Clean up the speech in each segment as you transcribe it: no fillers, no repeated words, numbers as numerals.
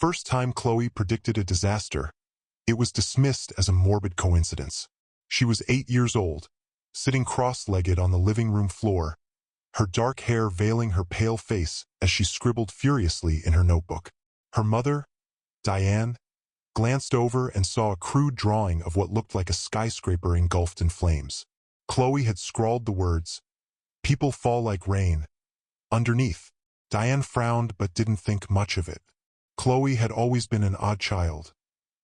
first time Chloe predicted a disaster, it was dismissed as a morbid coincidence. She was 8 years old, sitting cross-legged on the living room floor, her dark hair veiling her pale face as she scribbled furiously in her notebook. Her mother, Diane, glanced over and saw a crude drawing of what looked like a skyscraper engulfed in flames. Chloe had scrawled the words, "People fall like rain," underneath. Diane frowned but didn't think much of it. Chloe had always been an odd child,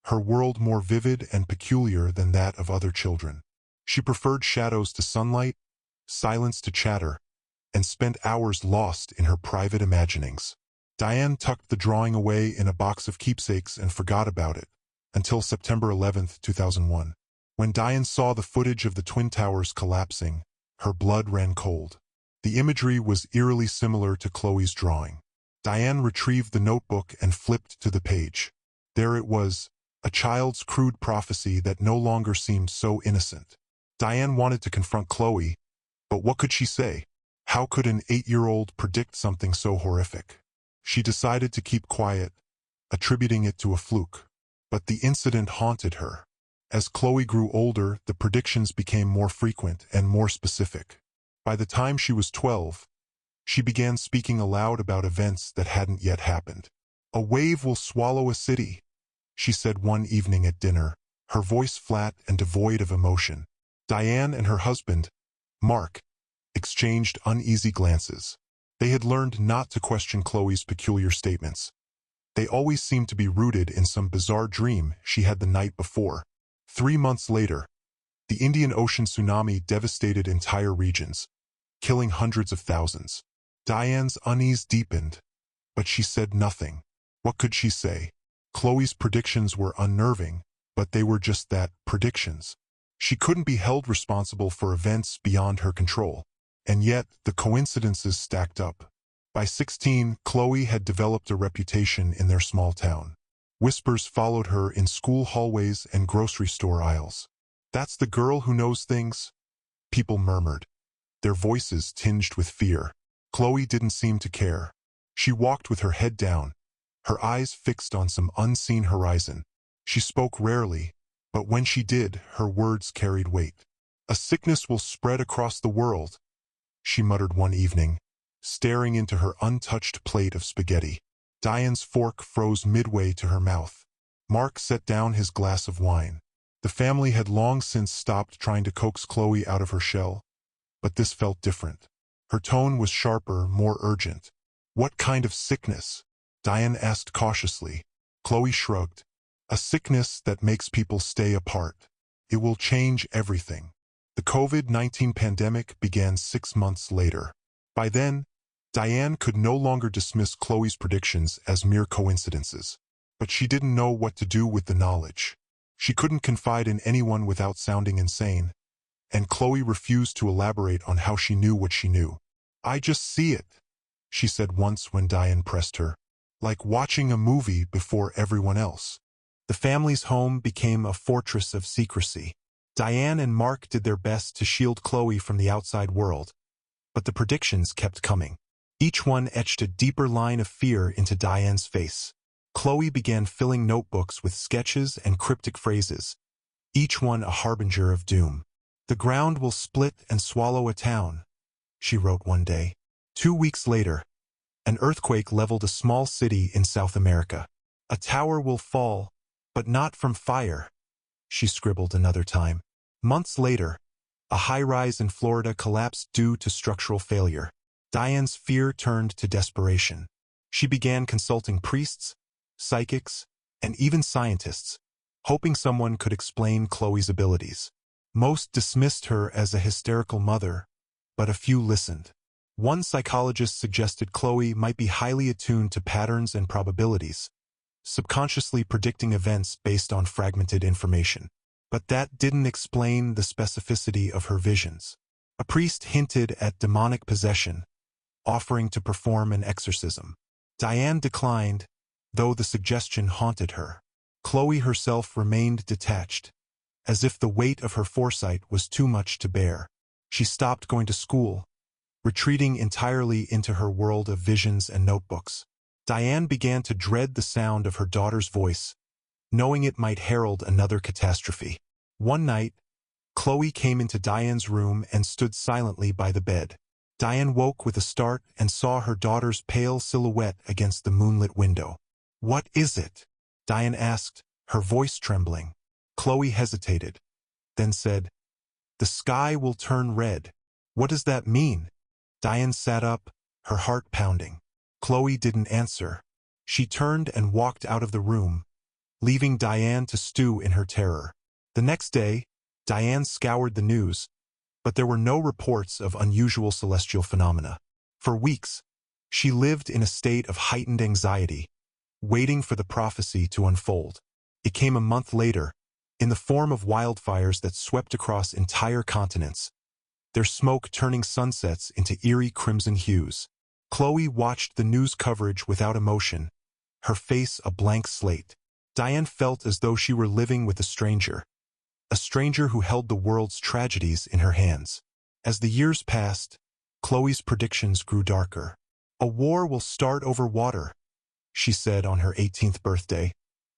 her world more vivid and peculiar than that of other children. She preferred shadows to sunlight, silence to chatter, and spent hours lost in her private imaginings. Diane tucked the drawing away in a box of keepsakes and forgot about it, until September 11, 2001. When Diane saw the footage of the Twin Towers collapsing, her blood ran cold. The imagery was eerily similar to Chloe's drawing. Diane retrieved the notebook and flipped to the page. There it was, a child's crude prophecy that no longer seemed so innocent. Diane wanted to confront Chloe, but what could she say? How could an 8-year-old predict something so horrific? She decided to keep quiet, attributing it to a fluke. But the incident haunted her. As Chloe grew older, the predictions became more frequent and more specific. By the time she was 12, she began speaking aloud about events that hadn't yet happened. "A wave will swallow a city," she said one evening at dinner, her voice flat and devoid of emotion. Diane and her husband, Mark, exchanged uneasy glances. They had learned not to question Chloe's peculiar statements. They always seemed to be rooted in some bizarre dream she had the night before. 3 months later, the Indian Ocean tsunami devastated entire regions, killing hundreds of thousands. Diane's unease deepened, but she said nothing. What could she say? Chloe's predictions were unnerving, but they were just that, predictions. She couldn't be held responsible for events beyond her control. And yet, the coincidences stacked up. By 16, Chloe had developed a reputation in their small town. Whispers followed her in school hallways and grocery store aisles. "That's the girl who knows things," people murmured, their voices tinged with fear. Chloe didn't seem to care. She walked with her head down, her eyes fixed on some unseen horizon. She spoke rarely, but when she did, her words carried weight. "A sickness will spread across the world," she muttered one evening, staring into her untouched plate of spaghetti. Diane's fork froze midway to her mouth. Mark set down his glass of wine. The family had long since stopped trying to coax Chloe out of her shell, but this felt different. Her tone was sharper, more urgent. "What kind of sickness?" Diane asked cautiously. Chloe shrugged. "A sickness that makes people stay apart. It will change everything." The COVID-19 pandemic began 6 months later. By then, Diane could no longer dismiss Chloe's predictions as mere coincidences. But she didn't know what to do with the knowledge. She couldn't confide in anyone without sounding insane, and Chloe refused to elaborate on how she knew what she knew. "I just see it," she said once when Diane pressed her, "like watching a movie before everyone else." The family's home became a fortress of secrecy. Diane and Mark did their best to shield Chloe from the outside world, but the predictions kept coming. Each one etched a deeper line of fear into Diane's face. Chloe began filling notebooks with sketches and cryptic phrases, each one a harbinger of doom. "The ground will split and swallow a town," she wrote one day. 2 weeks later, an earthquake leveled a small city in South America. "A tower will fall, but not from fire," she scribbled another time. Months later, a high-rise in Florida collapsed due to structural failure. Diane's fear turned to desperation. She began consulting priests, psychics, and even scientists, hoping someone could explain Chloe's abilities. Most dismissed her as a hysterical mother, but a few listened. One psychologist suggested Chloe might be highly attuned to patterns and probabilities, subconsciously predicting events based on fragmented information. But that didn't explain the specificity of her visions. A priest hinted at demonic possession, offering to perform an exorcism. Diane declined, though the suggestion haunted her. Chloe herself remained detached, as if the weight of her foresight was too much to bear. She stopped going to school, retreating entirely into her world of visions and notebooks. Diane began to dread the sound of her daughter's voice, knowing it might herald another catastrophe. One night, Chloe came into Diane's room and stood silently by the bed. Diane woke with a start and saw her daughter's pale silhouette against the moonlit window. "What is it?" Diane asked, her voice trembling. Chloe hesitated, then said, "The sky will turn red." "What does that mean?" Diane sat up, her heart pounding. Chloe didn't answer. She turned and walked out of the room, leaving Diane to stew in her terror. The next day, Diane scoured the news, but there were no reports of unusual celestial phenomena. For weeks, she lived in a state of heightened anxiety, waiting for the prophecy to unfold. It came a month later, in the form of wildfires that swept across entire continents, their smoke turning sunsets into eerie crimson hues. Chloe watched the news coverage without emotion, her face a blank slate. Diane felt as though she were living with a stranger who held the world's tragedies in her hands. As the years passed, Chloe's predictions grew darker. "A war will start over water," she said on her 18th birthday,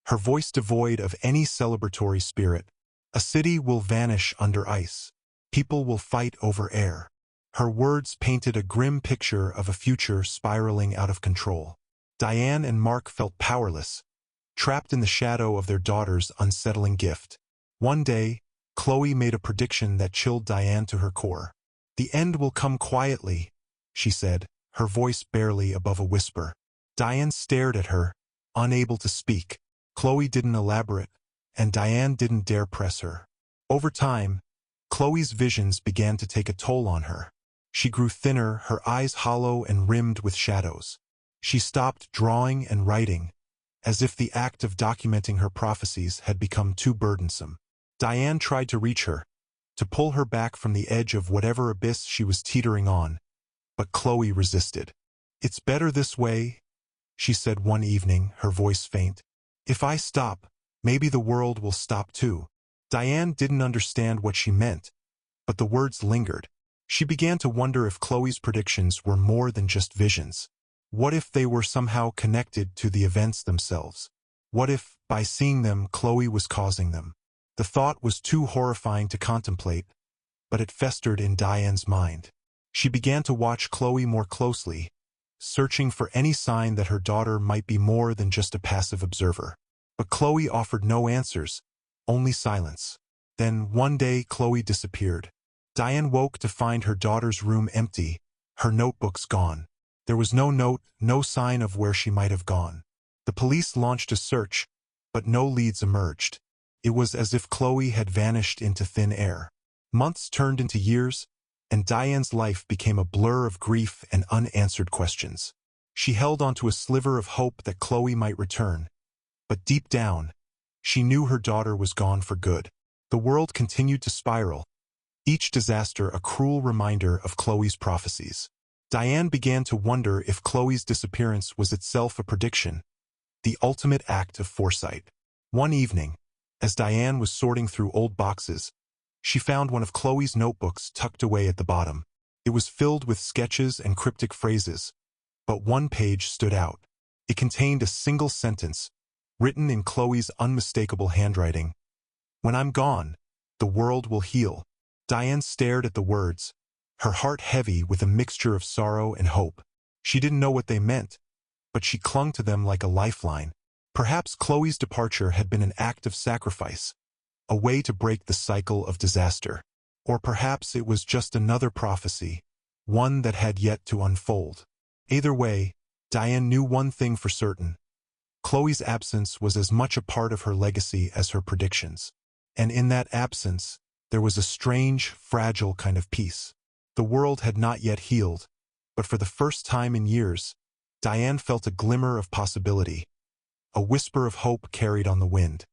her voice devoid of any celebratory spirit. "A city will vanish under ice. People will fight over air." Her words painted a grim picture of a future spiraling out of control. Diane and Mark felt powerless, trapped in the shadow of their daughter's unsettling gift. One day, Chloe made a prediction that chilled Diane to her core. "The end will come quietly," she said, her voice barely above a whisper. Diane stared at her, unable to speak. Chloe didn't elaborate, and Diane didn't dare press her. Over time, Chloe's visions began to take a toll on her. She grew thinner, her eyes hollow and rimmed with shadows. She stopped drawing and writing, as if the act of documenting her prophecies had become too burdensome. Diane tried to reach her, to pull her back from the edge of whatever abyss she was teetering on, but Chloe resisted. "It's better this way," she said one evening, her voice faint. "If I stop, maybe the world will stop too." Diane didn't understand what she meant, but the words lingered. She began to wonder if Chloe's predictions were more than just visions. What if they were somehow connected to the events themselves? What if, by seeing them, Chloe was causing them? The thought was too horrifying to contemplate, but it festered in Diane's mind. She began to watch Chloe more closely, searching for any sign that her daughter might be more than just a passive observer. But Chloe offered no answers, only silence. Then, one day, Chloe disappeared. Diane woke to find her daughter's room empty, her notebooks gone. There was no note, no sign of where she might have gone. The police launched a search, but no leads emerged. It was as if Chloe had vanished into thin air. Months turned into years, and Diane's life became a blur of grief and unanswered questions. She held onto a sliver of hope that Chloe might return, but deep down, she knew her daughter was gone for good. The world continued to spiral, each disaster a cruel reminder of Chloe's prophecies. Diane began to wonder if Chloe's disappearance was itself a prediction, the ultimate act of foresight. One evening, as Diane was sorting through old boxes, she found one of Chloe's notebooks tucked away at the bottom. It was filled with sketches and cryptic phrases, but one page stood out. It contained a single sentence, written in Chloe's unmistakable handwriting. "When I'm gone, the world will heal." Diane stared at the words, her heart heavy with a mixture of sorrow and hope. She didn't know what they meant, but she clung to them like a lifeline. Perhaps Chloe's departure had been an act of sacrifice, a way to break the cycle of disaster. Or perhaps it was just another prophecy, one that had yet to unfold. Either way, Diane knew one thing for certain. Chloe's absence was as much a part of her legacy as her predictions. And in that absence, there was a strange, fragile kind of peace. The world had not yet healed, but for the first time in years, Diane felt a glimmer of possibility, a whisper of hope carried on the wind.